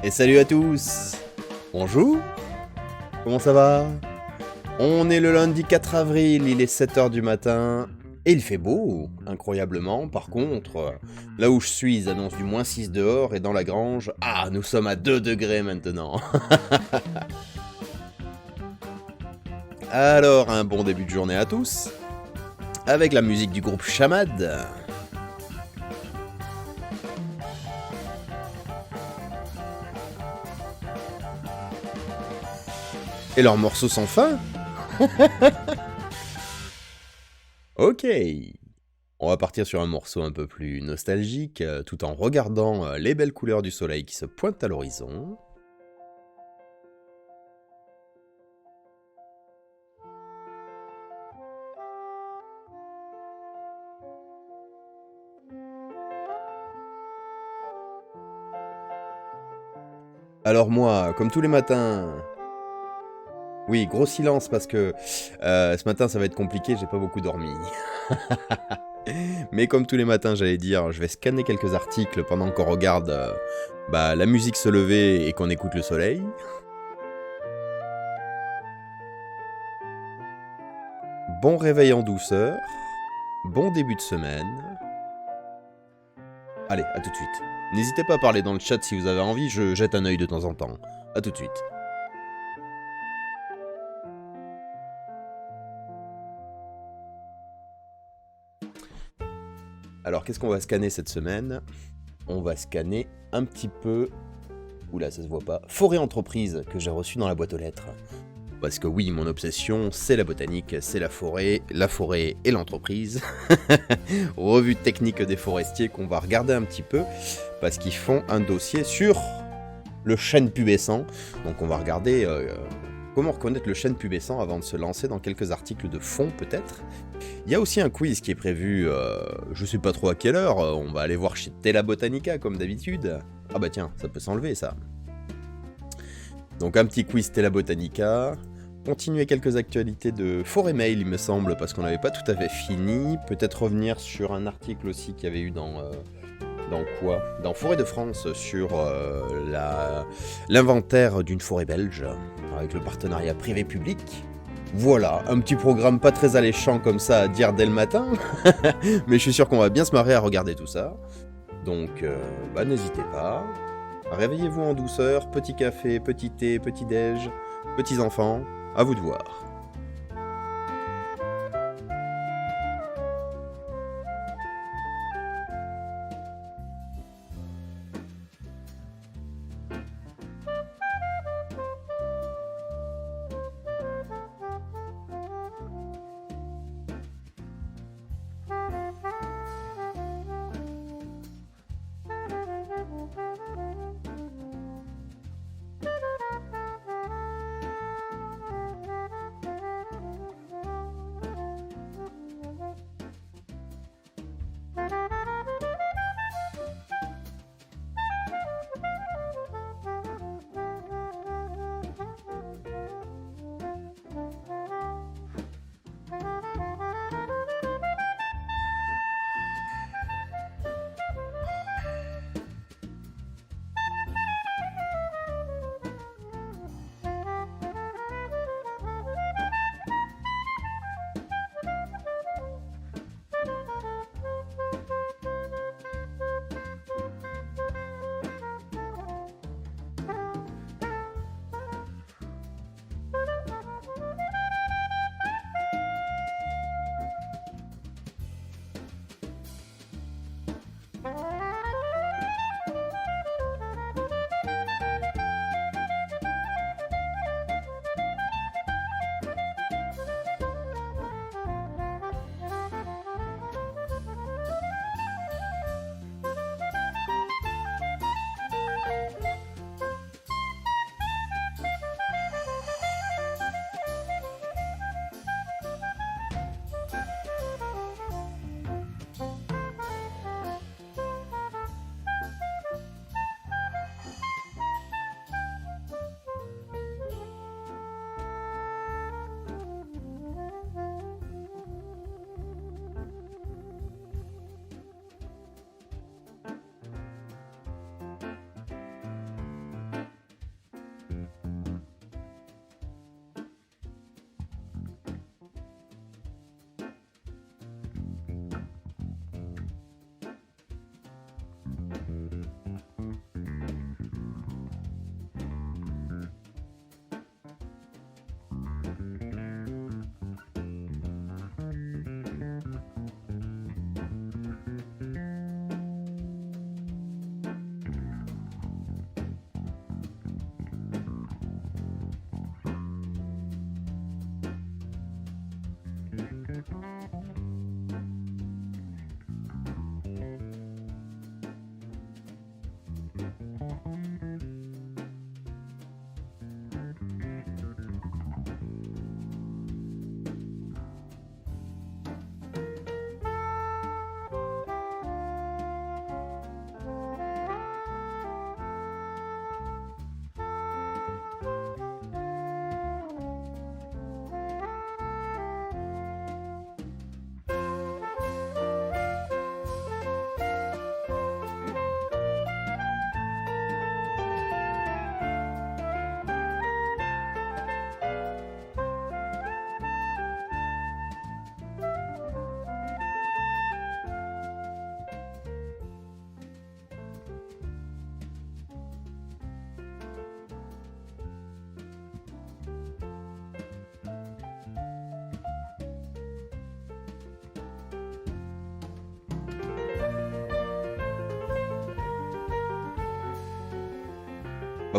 Et salut à tous. Bonjour. Comment ça va? On est le lundi 4 avril, il est 7 h du matin. Et il fait beau, incroyablement. Par contre, là où je suis, ils annoncent du -6 dehors. Et dans la grange, nous sommes à 2 degrés maintenant. Alors, un bon début de journée à tous. Avec la musique du groupe Chamad. Et leurs morceaux sans fin. Ok. On va partir sur un morceau un peu plus nostalgique, tout en regardant les belles couleurs du soleil qui se pointent à l'horizon. Alors moi, comme tous les matins... Oui, gros silence parce que ce matin ça va être compliqué, j'ai pas beaucoup dormi. Mais comme tous les matins, j'allais dire, je vais scanner quelques articles pendant qu'on regarde la musique se lever et qu'on écoute le soleil. Bon réveil en douceur. Bon début de semaine. Allez, à tout de suite. N'hésitez pas à parler dans le chat si vous avez envie, je jette un œil de temps en temps. À tout de suite. Alors, qu'est-ce qu'on va scanner cette semaine? On va scanner un petit peu... Oula, ça se voit pas. Forêt Entreprise, que j'ai reçu dans la boîte aux lettres. Parce que oui, mon obsession, c'est la botanique, c'est la forêt et l'entreprise. Revue technique des forestiers qu'on va regarder un petit peu, parce qu'ils font un dossier sur le chêne pubescent. Donc on va regarder comment reconnaître le chêne pubescent avant de se lancer dans quelques articles de fond peut-être. Il y a aussi un quiz qui est prévu, je sais pas trop à quelle heure, on va aller voir chez Tela Botanica comme d'habitude. Ah bah tiens, ça peut s'enlever ça. Donc un petit quiz Tela Botanica, continuer quelques actualités de Forêt Mail il me semble, parce qu'on n'avait pas tout à fait fini, peut-être revenir sur un article aussi qu'il y avait eu dans Forêt de France sur l'inventaire d'une forêt belge, avec le partenariat privé-public. Voilà, un petit programme pas très alléchant comme ça à dire dès le matin, mais je suis sûr qu'on va bien se marrer à regarder tout ça. Donc, n'hésitez pas. Réveillez-vous en douceur, petit café, petit thé, petit déj, petits enfants, à vous de voir.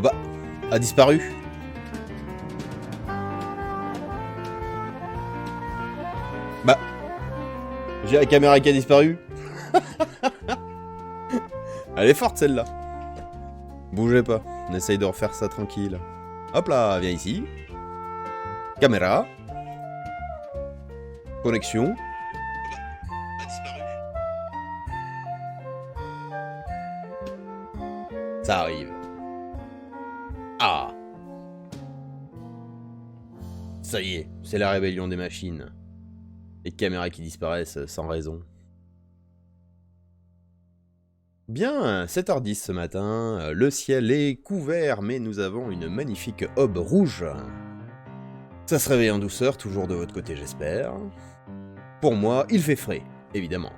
Bah, a disparu. Bah, j'ai la caméra qui a disparu. Elle est forte celle-là. Bougez pas, on essaye de refaire ça tranquille. Hop là, viens ici. Caméra. Connexion. Ça arrive. Ah. Ça y est, c'est la rébellion des machines. Les caméras qui disparaissent sans raison. Bien, 7h10 ce matin, le ciel est couvert, mais nous avons une magnifique aube rouge. Ça se réveille en douceur, toujours de votre côté j'espère. Pour moi, il fait frais, évidemment.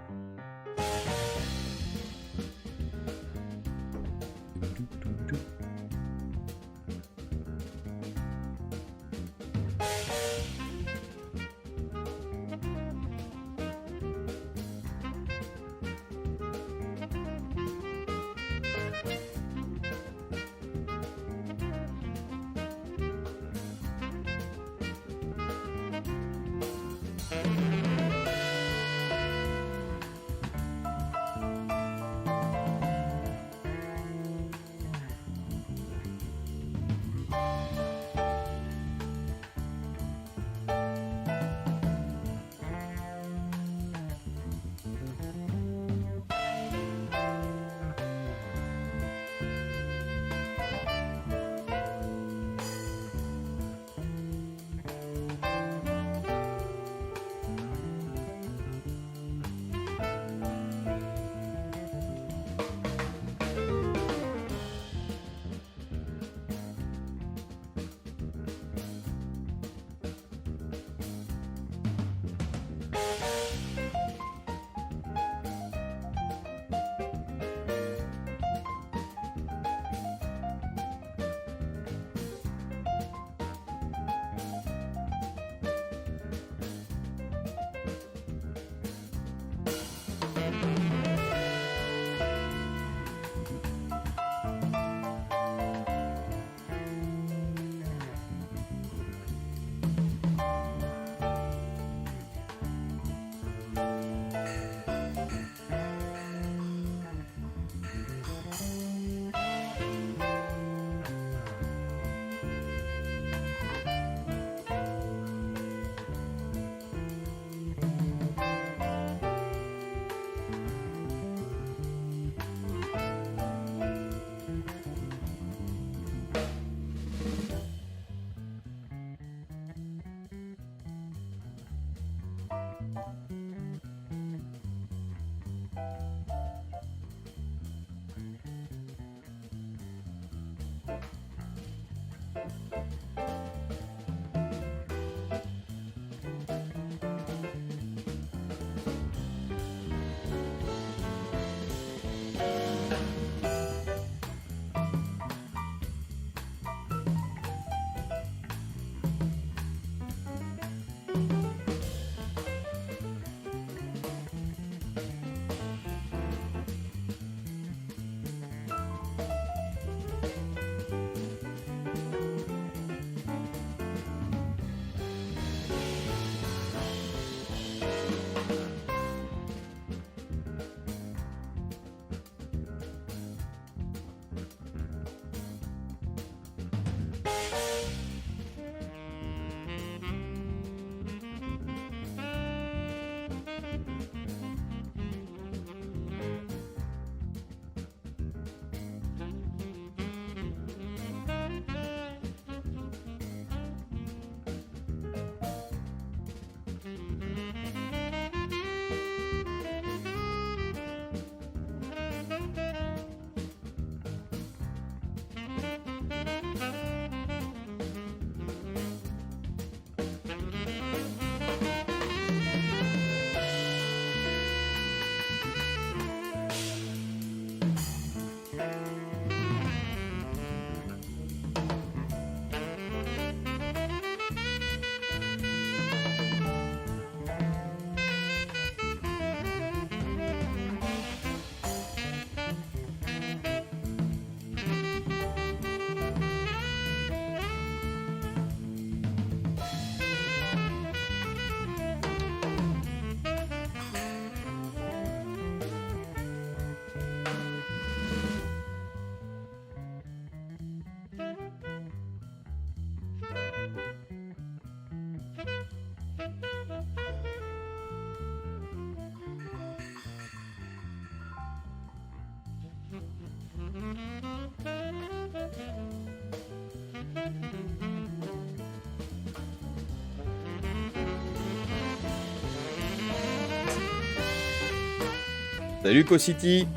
Salut Co-City.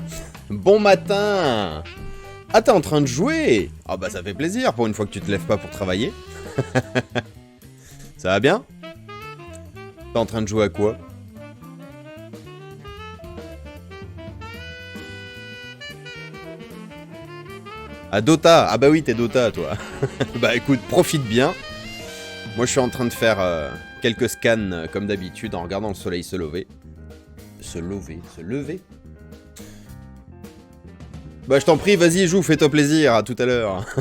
Bon matin. Ah, t'es en train de jouer? Ah bah ça fait plaisir pour une fois que tu te lèves pas pour travailler. Ça va bien? T'es en train de jouer à quoi? À Dota. Ah bah oui, t'es Dota toi. Bah écoute, profite bien. Moi je suis en train de faire quelques scans comme d'habitude en regardant le soleil se lever. Se lever? Bah je t'en prie, vas-y joue, fais-toi plaisir, à tout à l'heure. «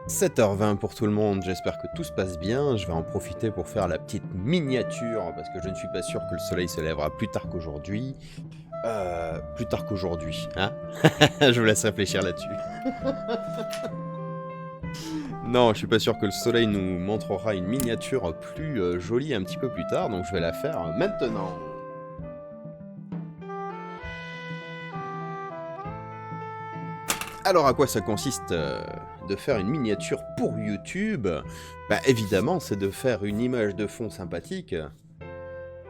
7h20 pour tout le monde, j'espère que tout se passe bien. Je vais en profiter pour faire la petite miniature, parce que je ne suis pas sûr que le soleil se lèvera plus tard qu'aujourd'hui. Hein. Je vous laisse réfléchir là-dessus. Non, je suis pas sûr que le soleil nous montrera une miniature plus jolie un petit peu plus tard, donc je vais la faire maintenant. Alors à quoi ça consiste de faire une miniature pour YouTube, bah évidemment c'est de faire une image de fond sympathique,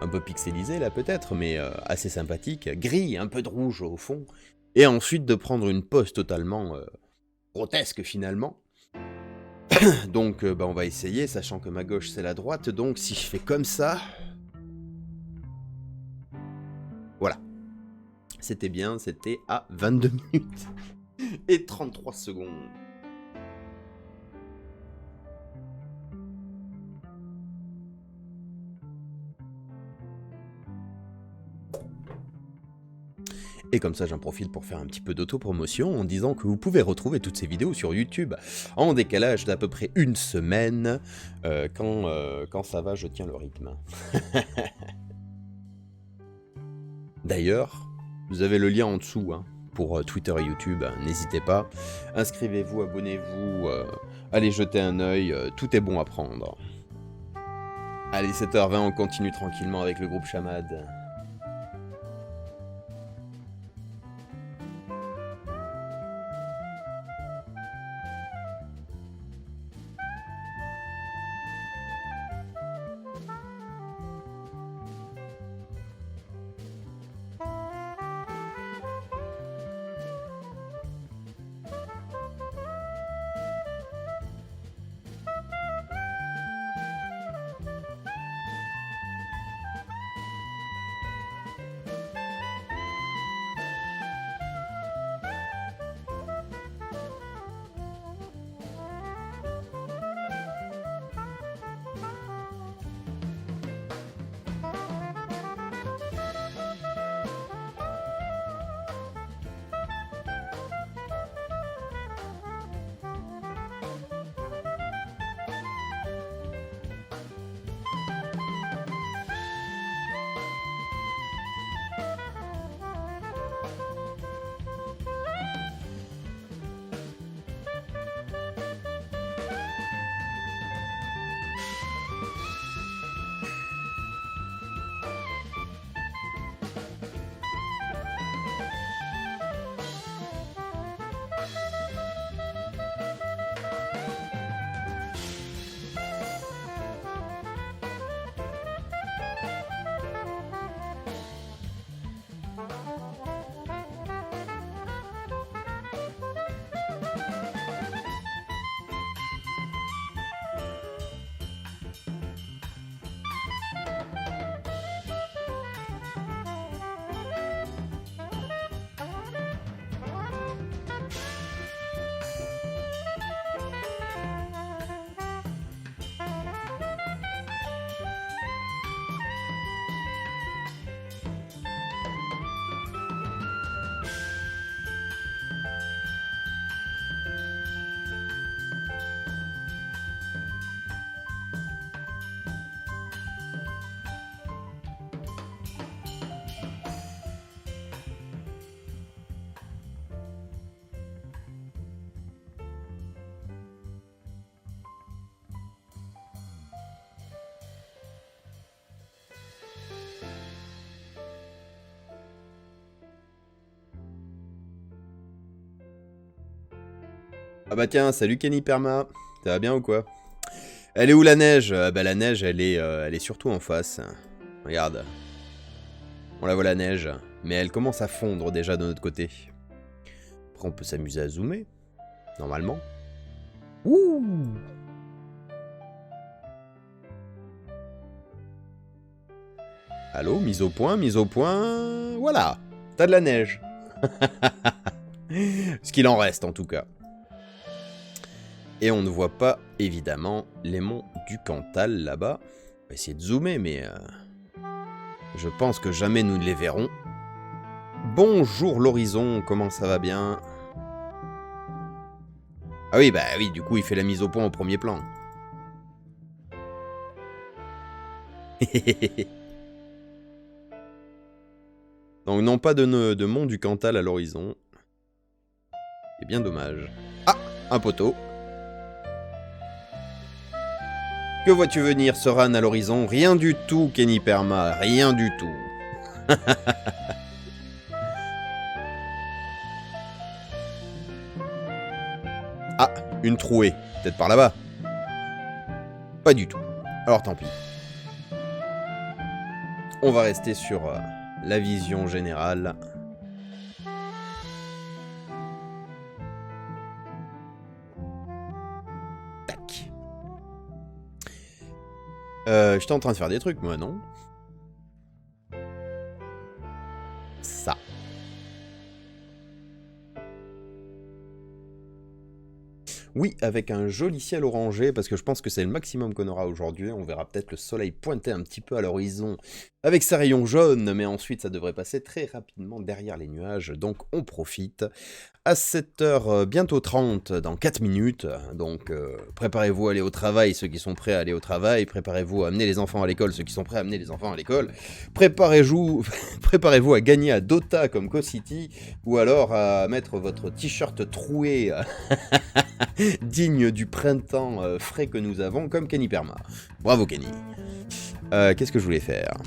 un peu pixelisée là peut-être, mais assez sympathique, gris, un peu de rouge au fond, et ensuite de prendre une pose totalement grotesque finalement. Donc bah on va essayer, sachant que ma gauche c'est la droite, donc si je fais comme ça... Voilà. C'était bien, c'était à 22 minutes et 33 secondes. Et comme ça, j'en profite pour faire un petit peu d'autopromotion en disant que vous pouvez retrouver toutes ces vidéos sur YouTube en décalage d'à peu près une semaine. Quand ça va, je tiens le rythme. D'ailleurs, vous avez le lien en dessous hein, pour Twitter et YouTube, n'hésitez pas. Inscrivez-vous, abonnez-vous, allez jeter un œil, tout est bon à prendre. Allez, 7h20, on continue tranquillement avec le groupe Chamad. Ah bah tiens, salut Kenny Perma, ça va bien ou quoi? Elle est où la neige? Bah la neige, elle est surtout en face. Regarde, on la voit la neige, mais elle commence à fondre déjà de notre côté. Après on peut s'amuser à zoomer, normalement. Ouh! Allô, mise au point, voilà, t'as de la neige. Ce qu'il en reste en tout cas. Et on ne voit pas, évidemment, les monts du Cantal, là-bas. On va essayer de zoomer, mais... je pense que jamais nous ne les verrons. Bonjour l'horizon, comment ça va bien? Ah oui, bah oui, du coup, il fait la mise au point au premier plan. Donc non, pas de mont du Cantal à l'horizon. C'est bien dommage. Ah, un poteau. Que vois-tu venir, Soran, à l'horizon? Rien du tout, Kenny Perma, rien du tout. Ah, Une trouée. Peut-être par là-bas. Pas du tout. Alors tant pis. On va rester sur la vision générale. Tac. J'étais en train de faire des trucs, moi, non? Ça. Oui, avec un joli ciel orangé, parce que je pense que c'est le maximum qu'on aura aujourd'hui. On verra peut-être le soleil pointer un petit peu à l'horizon avec ses rayons jaunes, mais ensuite ça devrait passer très rapidement derrière les nuages, donc on profite. À 7h, bientôt 30, dans 4 minutes, donc préparez-vous à aller au travail, ceux qui sont prêts à aller au travail, préparez-vous à amener les enfants à l'école, ceux qui sont prêts à amener les enfants à l'école, préparez-vous à gagner à Dota comme Co-City, ou alors à mettre votre t-shirt troué digne du printemps frais que nous avons, comme Kenny Perma. Bravo Kenny. Qu'est-ce que je voulais faire ?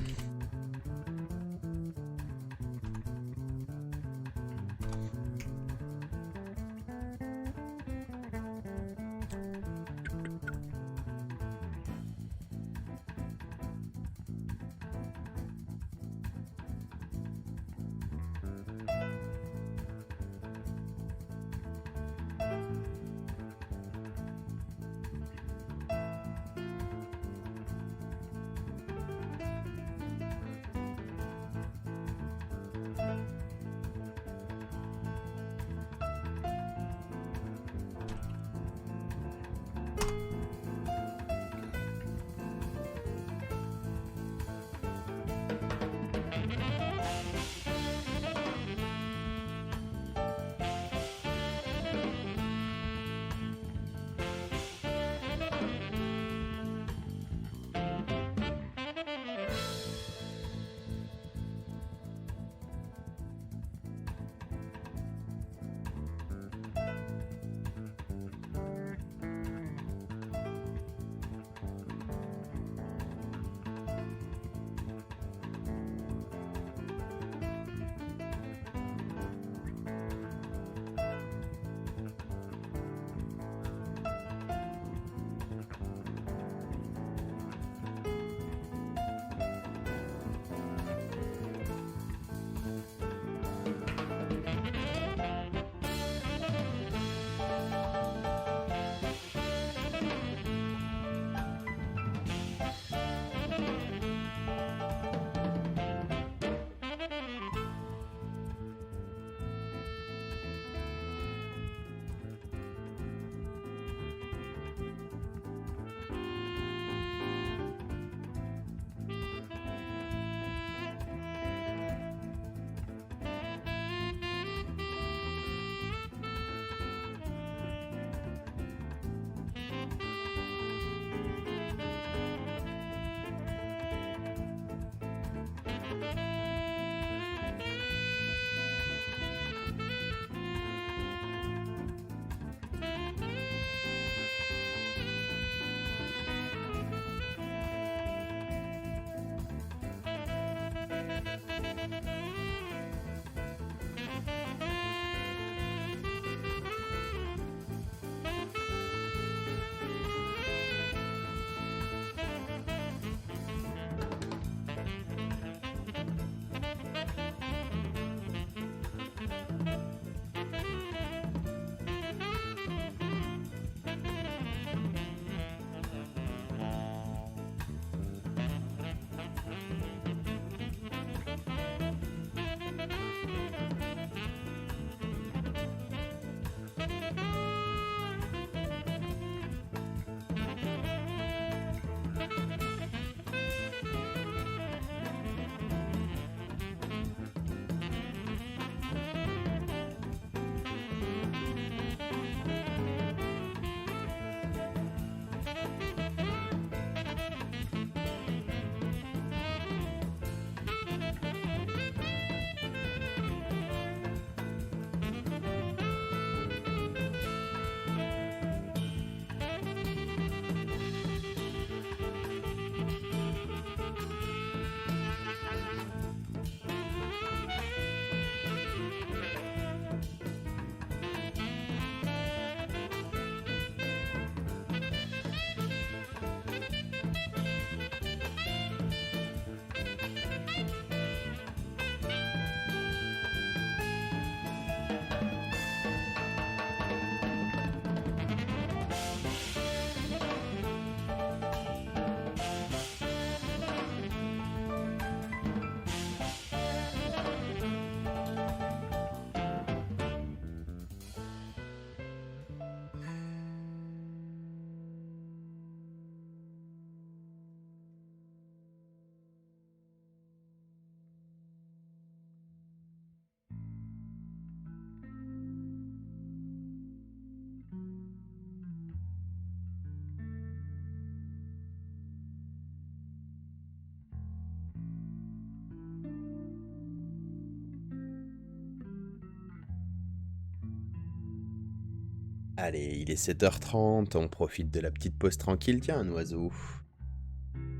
Allez, il est 7h30, on profite de la petite pause tranquille. Tiens, un oiseau.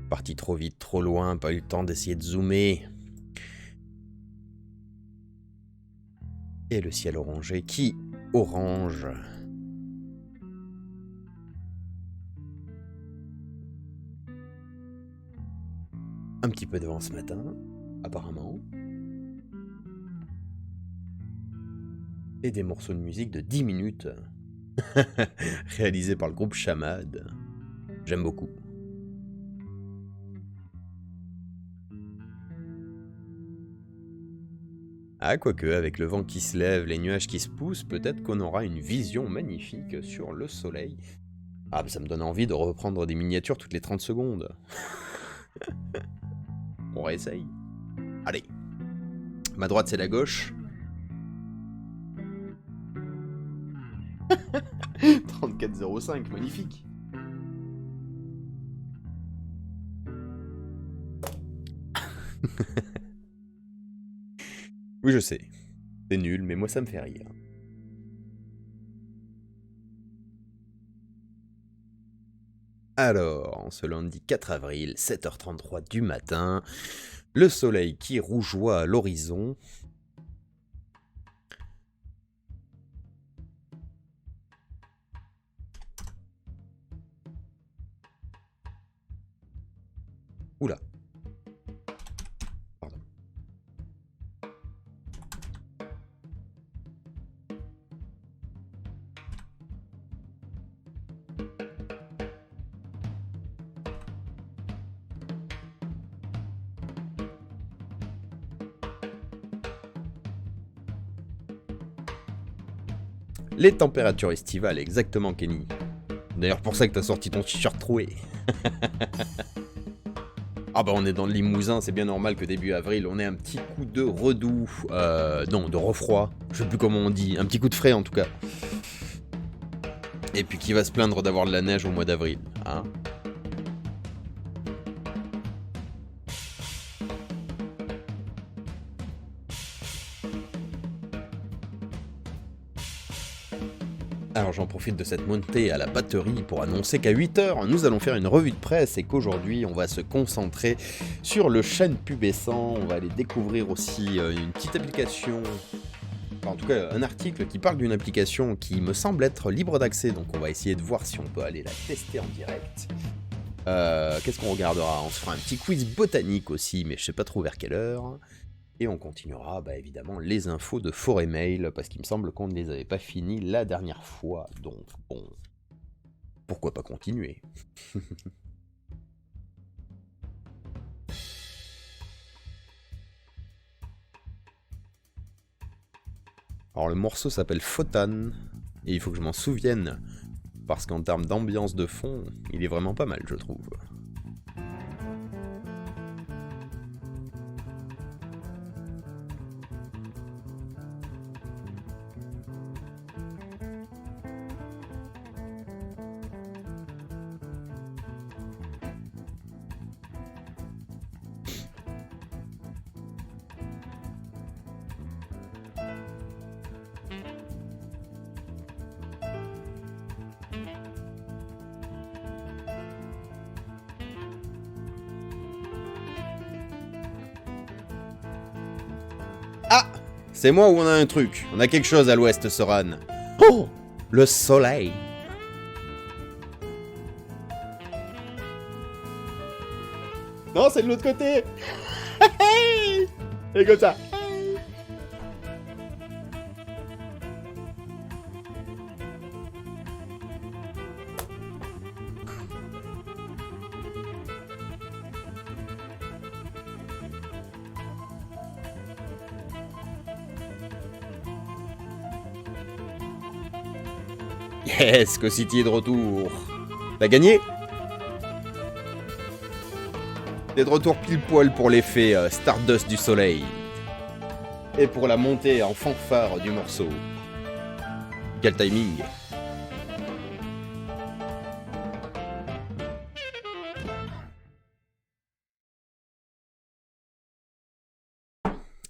Parti trop vite, trop loin, pas eu le temps d'essayer de zoomer. Et le ciel orangé qui orange. Un petit peu de vent ce matin, apparemment. Et des morceaux de musique de 10 minutes. Réalisés par le groupe Chamad. J'aime beaucoup. Ah, quoique, avec le vent qui se lève, les nuages qui se poussent, peut-être qu'on aura une vision magnifique sur le soleil. Ah, bah ça me donne envie de reprendre des miniatures toutes les 30 secondes. On réessaye. Allez. Ma droite, c'est la gauche. 34,05, magnifique. Oui, je sais. C'est nul, mais moi, ça me fait rire. Alors, ce lundi 4 avril, 7h33 du matin, le soleil qui rougeoie à l'horizon. Oula. Pardon. Les températures estivales, exactement, Kenny. D'ailleurs, pour ça que t'as sorti ton t-shirt troué. Ah bah on est dans le Limousin, c'est bien normal que début avril, on ait un petit coup de redoux. Non, de refroid. Je sais plus comment on dit. Un petit coup de frais, en tout cas. Et puis qui va se plaindre d'avoir de la neige au mois d'avril, hein? Alors j'en profite de cette montée à la batterie pour annoncer qu'à 8h, nous allons faire une revue de presse et qu'aujourd'hui, on va se concentrer sur le chêne pubescent. On va aller découvrir aussi une petite application, enfin, en tout cas un article qui parle d'une application qui me semble être libre d'accès, donc on va essayer de voir si on peut aller la tester en direct. Qu'est-ce qu'on regardera? On se fera un petit quiz botanique aussi, mais je sais pas trop vers quelle heure. Et on continuera, bah, évidemment, les infos de Forêt Mail, parce qu'il me semble qu'on ne les avait pas finis la dernière fois. Donc, bon, pourquoi pas continuer? Alors, le morceau s'appelle Photon, et il faut que je m'en souvienne, parce qu'en termes d'ambiance de fond, il est vraiment pas mal, je trouve. Ah! C'est moi ou on a un truc? On a quelque chose à l'ouest, Soran. Oh! Le soleil! Non, c'est de l'autre côté! Et comme ça! Yes, City est de retour. T'as gagné? T'es de retour pile poil pour l'effet Stardust du soleil. Et pour la montée en fanfare du morceau. Quel timing!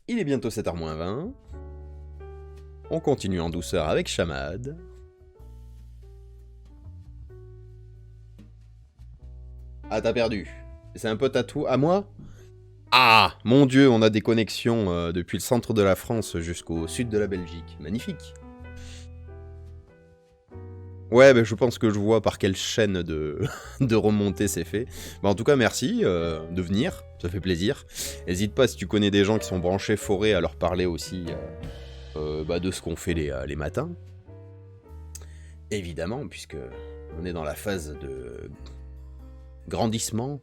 Il est bientôt 7h moins 20. On continue en douceur avec Chamad. Ah, t'as perdu. C'est un pote à toi, à moi? Ah, mon Dieu, on a des connexions depuis le centre de la France jusqu'au sud de la Belgique. Magnifique. Ouais, je pense que je vois par quelle chaîne de, de remontée c'est fait. En tout cas, merci de venir, ça fait plaisir. N'hésite pas si tu connais des gens qui sont branchés forêt à leur parler aussi de ce qu'on fait les matins. Évidemment, puisque on est dans la phase de grandissement.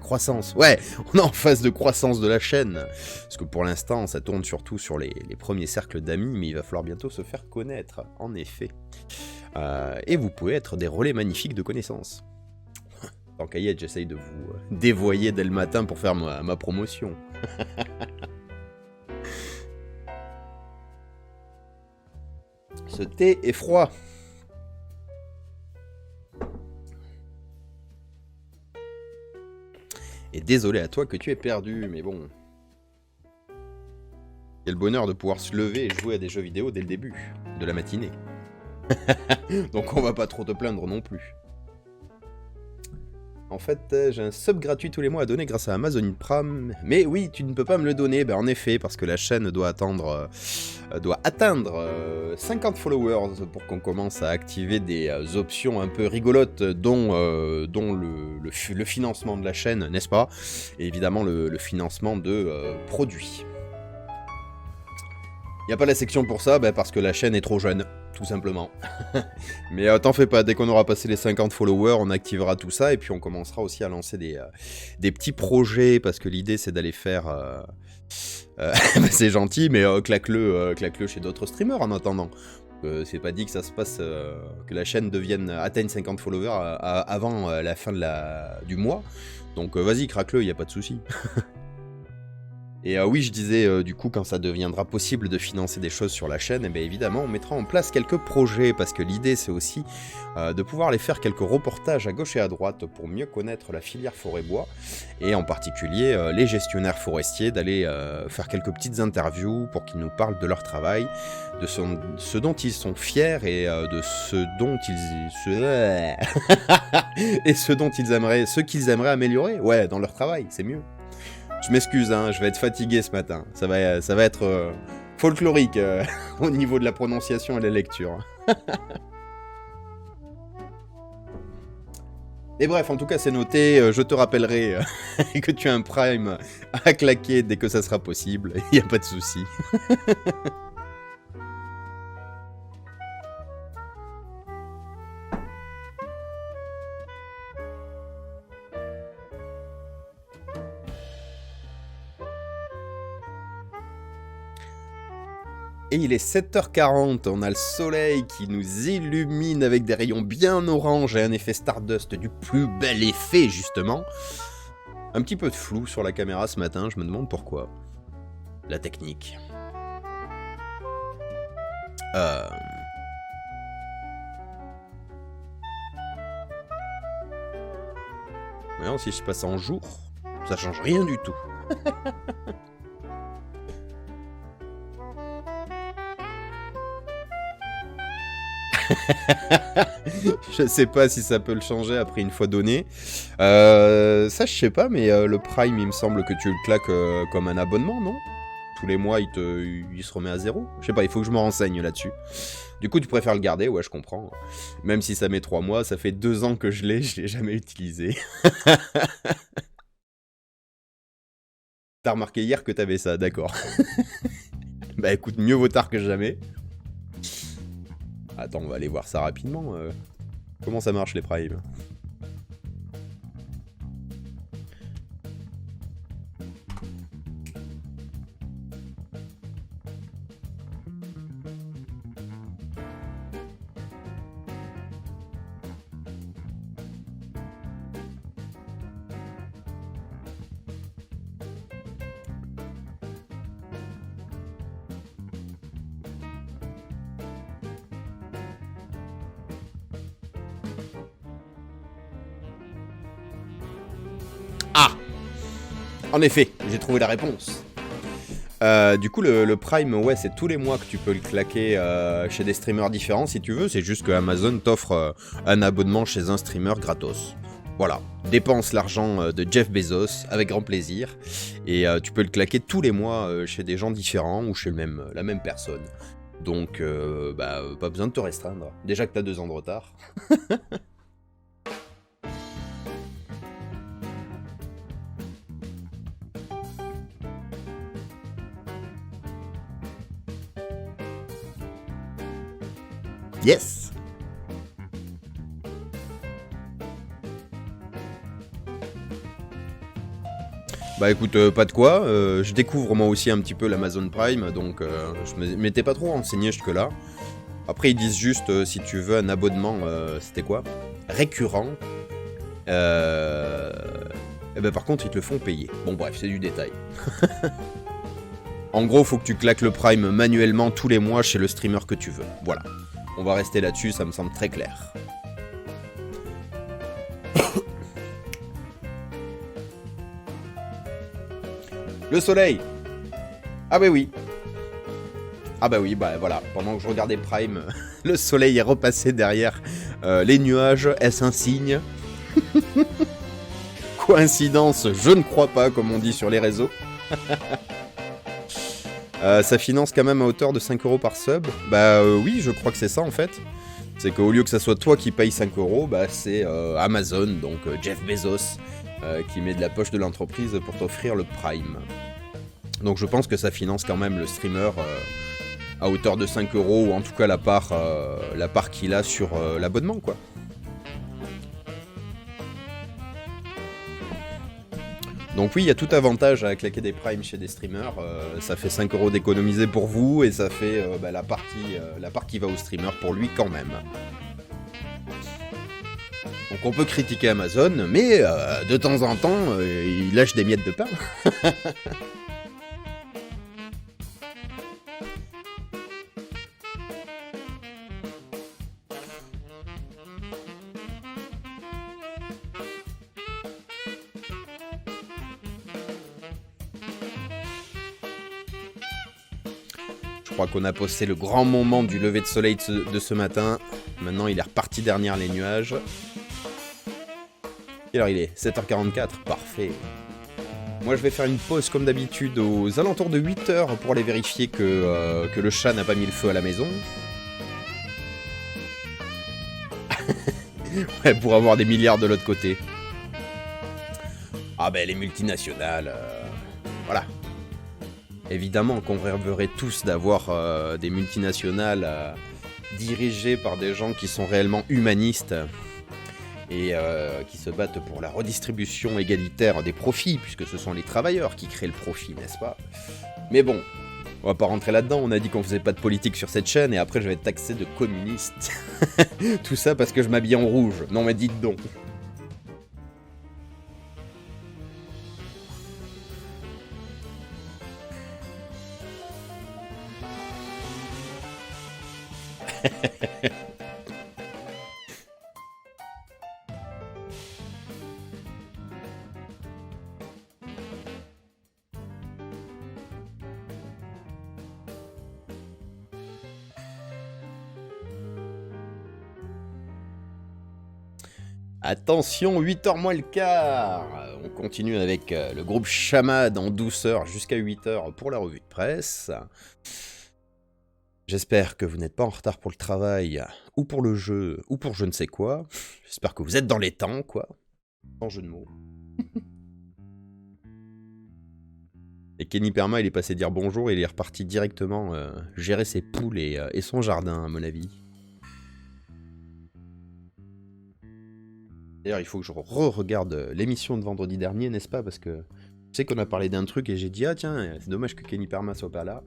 Croissance. Ouais, on est en phase de croissance de la chaîne. Parce que pour l'instant, ça tourne surtout sur les premiers cercles d'amis, mais il va falloir bientôt se faire connaître, en effet. Et vous pouvez être des relais magnifiques de connaissances. Tant qu'à y être, j'essaye de vous dévoyer dès le matin pour faire ma promotion. Ce thé est froid. Et désolé à toi que tu aies perdu, mais bon. Quel bonheur de pouvoir se lever et jouer à des jeux vidéo dès le début de la matinée. Donc on va pas trop te plaindre non plus. En fait, j'ai un sub gratuit tous les mois à donner grâce à Amazon Prime. Mais oui, tu ne peux pas me le donner, en effet, parce que la chaîne doit atteindre 50 followers pour qu'on commence à activer des options un peu rigolotes, dont le financement de la chaîne, n'est-ce pas? Et évidemment le financement de produits. Il n'y a pas la section pour ça, parce que la chaîne est trop jeune, tout simplement. Mais t'en fais pas, dès qu'on aura passé les 50 followers, on activera tout ça, et puis on commencera aussi à lancer des petits projets, parce que l'idée c'est d'aller faire... c'est gentil, mais claque-le chez d'autres streamers en attendant. C'est pas dit que ça se passe, que la chaîne atteigne 50 followers avant la fin du mois. Donc vas-y, craque-le, y a pas de souci. Et oui, je disais, du coup, quand ça deviendra possible de financer des choses sur la chaîne, évidemment, on mettra en place quelques projets, parce que l'idée, c'est aussi de pouvoir aller faire quelques reportages à gauche et à droite pour mieux connaître la filière forêt-bois, et en particulier les gestionnaires forestiers, d'aller faire quelques petites interviews pour qu'ils nous parlent de leur travail, de ce dont ils sont fiers, et de ce qu'ils aimeraient améliorer, ouais, dans leur travail, c'est mieux. Je m'excuse, hein, je vais être fatigué ce matin. Ça va être folklorique au niveau de la prononciation et de la lecture. Et bref, en tout cas, c'est noté. Je te rappellerai que tu as un Prime à claquer dès que ça sera possible. Il n'y a pas de souci. Et il est 7h40, on a le soleil qui nous illumine avec des rayons bien orange et un effet Stardust du plus bel effet, justement. Un petit peu de flou sur la caméra ce matin, je me demande pourquoi. La technique. Non, si je passe en jour, ça change rien du tout. Je sais pas si ça peut le changer après une fois donné. Ça, je sais pas, mais le Prime, il me semble que tu le claques comme un abonnement, non? Tous les mois, il se remet à 0. Je sais pas, il faut que je me renseigne là-dessus. Du coup, tu préfères le garder, ouais, je comprends. Même si ça met 3 mois, ça fait 2 ans que je l'ai jamais utilisé. T'as remarqué hier que t'avais ça, d'accord. Bah écoute, mieux vaut tard que jamais. Attends, on va aller voir ça rapidement. Comment ça marche les primes? En effet, j'ai trouvé la réponse. Du coup, le Prime, ouais, c'est tous les mois que tu peux le claquer chez des streamers différents si tu veux. C'est juste que Amazon t'offre un abonnement chez un streamer gratos. Voilà, dépense l'argent de Jeff Bezos avec grand plaisir. Et tu peux le claquer tous les mois chez des gens différents ou chez la même personne. Donc, pas besoin de te restreindre. Déjà que t'as 2 ans de retard. Yes! Bah écoute, pas de quoi, je découvre moi aussi un petit peu l'Amazon Prime, donc je m'étais pas trop renseigné jusque-là. Après ils disent juste si tu veux un abonnement, c'était quoi? Récurrent. Et ben par contre ils te le font payer. Bon bref, c'est du détail. En gros, faut que tu claques le Prime manuellement tous les mois chez le streamer que tu veux. Voilà. On va rester là-dessus, ça me semble très clair. Le soleil! Ah bah oui. Ah bah oui, bah voilà. Pendant que je regardais Prime, le soleil est repassé derrière les nuages. Est-ce un signe? Coïncidence, je ne crois pas, comme on dit sur les réseaux. Ça finance quand même à hauteur de 5 € par sub. Bah oui, je crois que c'est ça en fait. C'est qu'au lieu que ça soit toi qui paye 5 €, bah c'est Amazon, donc Jeff Bezos, qui met de la poche de l'entreprise pour t'offrir le Prime. Donc je pense que ça finance quand même le streamer à hauteur de 5 €, ou en tout cas la part qu'il a sur l'abonnement, quoi. Donc oui, il y a tout avantage à claquer des primes chez des streamers. Ça fait 5 € d'économiser pour vous, et ça fait la part qui va au streamer pour lui quand même. Donc on peut critiquer Amazon, mais de temps en temps, il lâche des miettes de pain. Je crois qu'on a posté le grand moment du lever de soleil de ce matin. Maintenant, il est reparti derrière les nuages. Et alors, il est 7h44. Parfait. Moi, je vais faire une pause comme d'habitude aux alentours de 8h pour aller vérifier que le chat n'a pas mis le feu à la maison. Ouais, pour avoir des milliards de l'autre côté. Ah ben, les multinationales... voilà. Évidemment qu'on rêverait tous d'avoir des multinationales dirigées par des gens qui sont réellement humanistes et qui se battent pour la redistribution égalitaire des profits, puisque ce sont les travailleurs qui créent le profit, n'est-ce pas? Mais bon, on va pas rentrer là-dedans, on a dit qu'on faisait pas de politique sur cette chaîne, et après je vais être taxé de communiste. Tout ça parce que je m'habille en rouge. Non mais dites donc. Attention, 8h moins le quart. On continue avec le groupe Chamad en douceur jusqu'à 8h pour la revue de presse. J'espère que vous n'êtes pas en retard pour le travail, ou pour le jeu, ou pour je ne sais quoi. J'espère que vous êtes dans les temps, quoi. Sans jeu de mots. Et Kenny Perma, il est passé dire bonjour et il est reparti directement gérer ses poules et son jardin, à mon avis. D'ailleurs, il faut que je re-regarde l'émission de vendredi dernier, n'est-ce pas? Parce que je sais qu'on a parlé d'un truc et j'ai dit, ah tiens, c'est dommage que Kenny Perma soit pas là.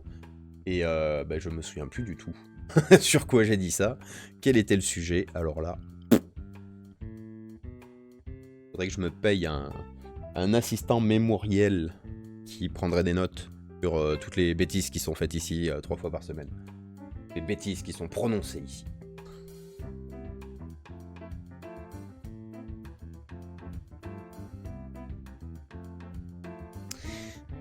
Et je me souviens plus du tout sur quoi j'ai dit ça. Quel était le sujet? Alors là, faudrait que je me paye un assistant mémoriel qui prendrait des notes sur toutes les bêtises qui sont faites ici 3 fois par semaine. Les bêtises qui sont prononcées ici.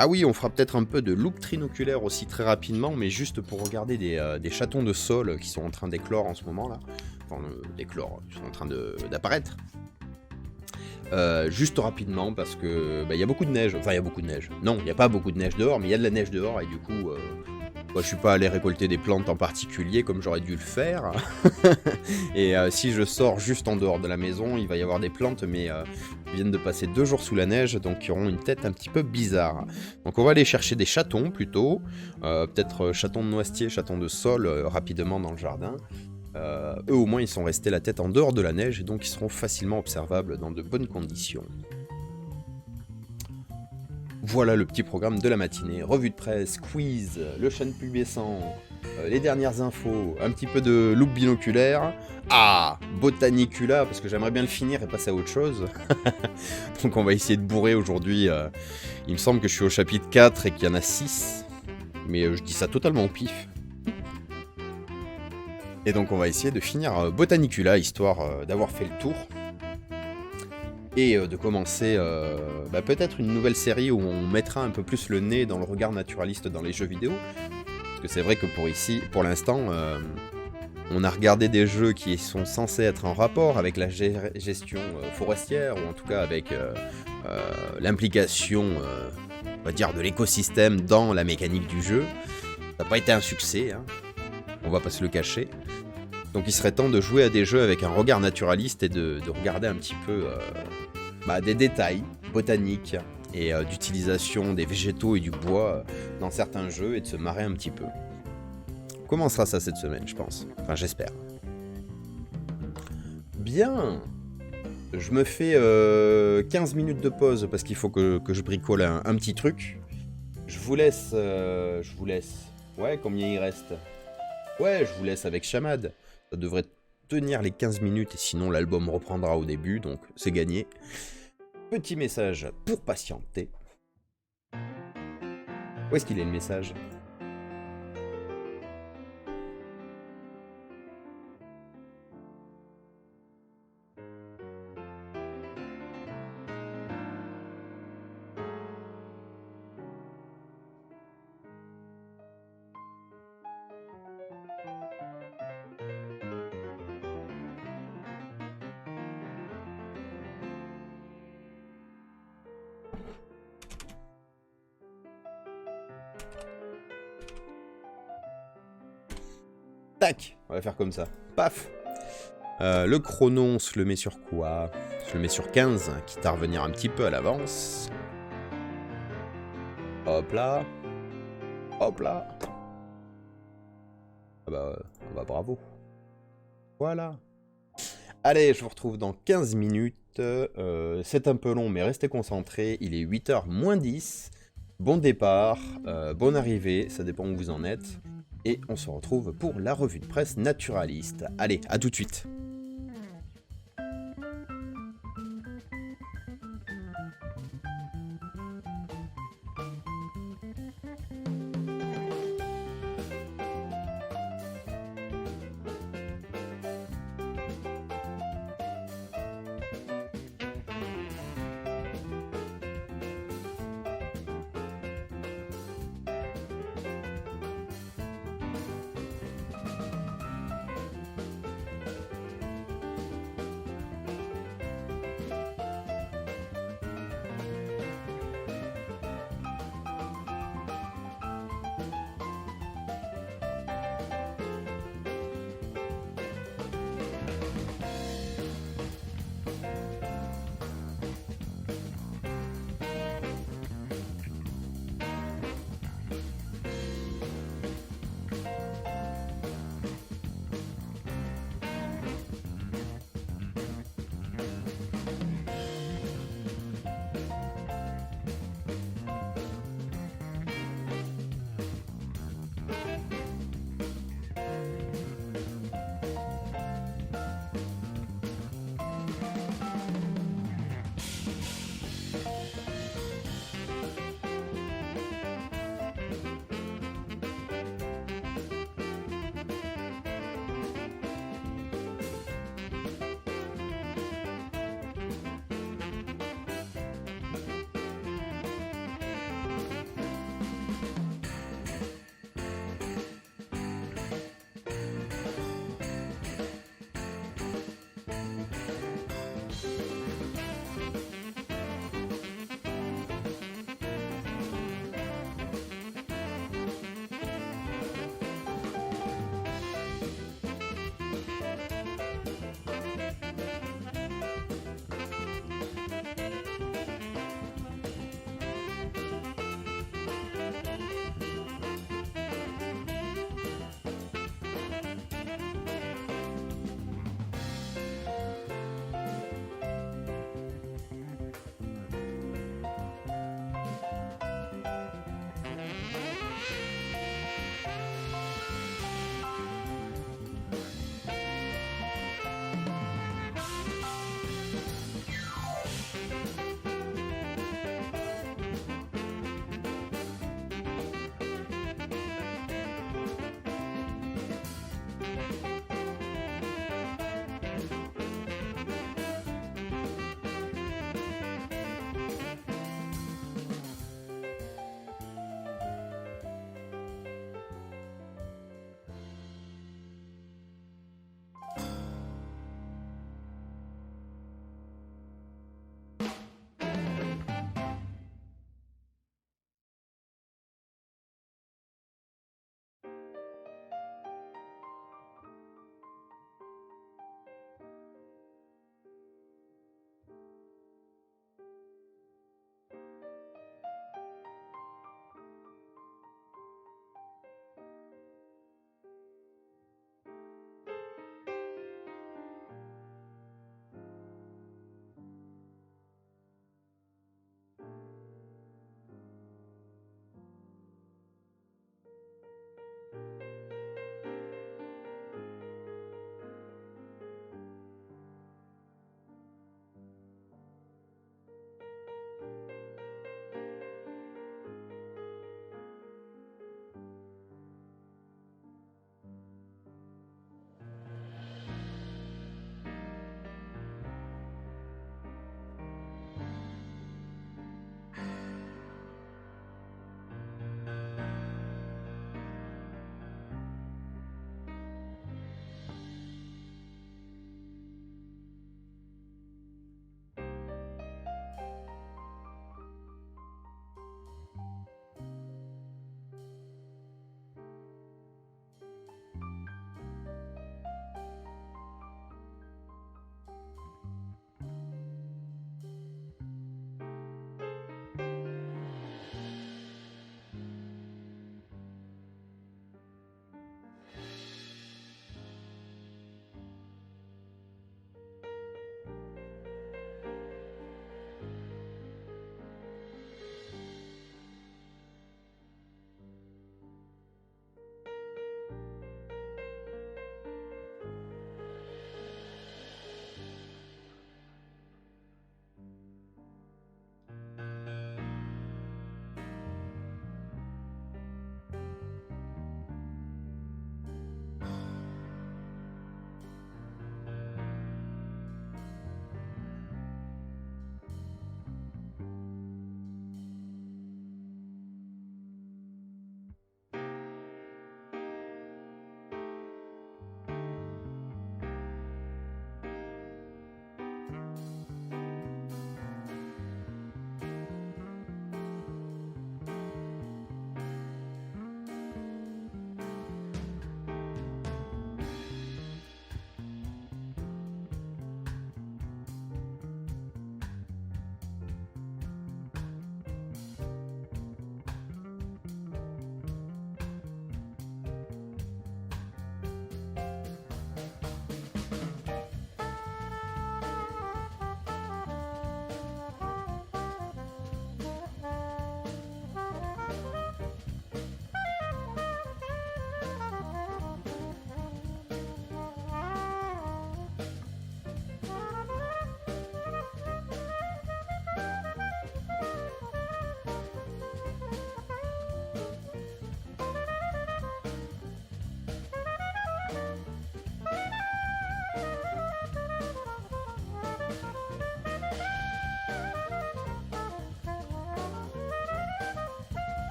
Ah oui, on fera peut-être un peu de loupe trinoculaire aussi très rapidement, mais juste pour regarder des chatons de sol qui sont en train d'éclore en ce moment là. Enfin, d'éclore, ils sont en train d'apparaître. Juste rapidement parce que il y a beaucoup de neige. Enfin, il y a beaucoup de neige. Non, il n'y a pas beaucoup de neige dehors, mais il y a de la neige dehors et du coup, moi, je suis pas allé récolter des plantes en particulier comme j'aurais dû le faire. Et si je sors juste en dehors de la maison, il va y avoir des plantes, mais qui viennent de passer 2 jours sous la neige, donc qui auront une tête un petit peu bizarre. Donc on va aller chercher des chatons plutôt, peut-être chatons de noisetier, chatons de sol rapidement dans le jardin. Eux au moins ils sont restés la tête en dehors de la neige et donc ils seront facilement observables dans de bonnes conditions. Voilà le petit programme de la matinée, revue de presse, quiz, le chêne pubescent, les dernières infos, un petit peu de loupe binoculaire. Ah, Botanicula, parce que j'aimerais bien le finir et passer à autre chose. Donc on va essayer de bourrer aujourd'hui. Il me semble que je suis au chapitre 4 et qu'il y en a 6. Mais je dis ça totalement au pif. Et donc on va essayer de finir Botanicula, histoire d'avoir fait le tour. Et de commencer peut-être une nouvelle série où on mettra un peu plus le nez dans le regard naturaliste dans les jeux vidéo. Parce que c'est vrai que pour l'instant, on a regardé des jeux qui sont censés être en rapport avec la gestion forestière, ou en tout cas avec l'implication, on va dire, de l'écosystème dans la mécanique du jeu. Ça n'a pas été un succès, hein. On va pas se le cacher. Donc il serait temps de jouer à des jeux avec un regard naturaliste et de regarder un petit peu des détails botaniques et d'utilisation des végétaux et du bois dans certains jeux et de se marrer un petit peu. On commencera ça cette semaine, je pense. Enfin, j'espère. Bien. Je me fais 15 minutes de pause parce qu'il faut que je bricole un petit truc. Je vous laisse. Ouais, combien il reste? Ouais, je vous laisse avec Chamad. Ça devrait tenir les 15 minutes et sinon l'album reprendra au début, donc c'est gagné. Petit message pour patienter. Où est-ce qu'il est le message ? Tac, on va faire comme ça. Paf. Le chrono, on se le met sur quoi? Je le mets sur 15, quitte à revenir un petit peu à l'avance. Hop là. Hop là. Ah bah bravo. Voilà. Allez, je vous retrouve dans 15 minutes. C'est un peu long, mais restez concentrés. Il est 8h moins 10. Bon départ, bonne arrivée, ça dépend où vous en êtes. Et on se retrouve pour la revue de presse naturaliste. Allez, à tout de suite.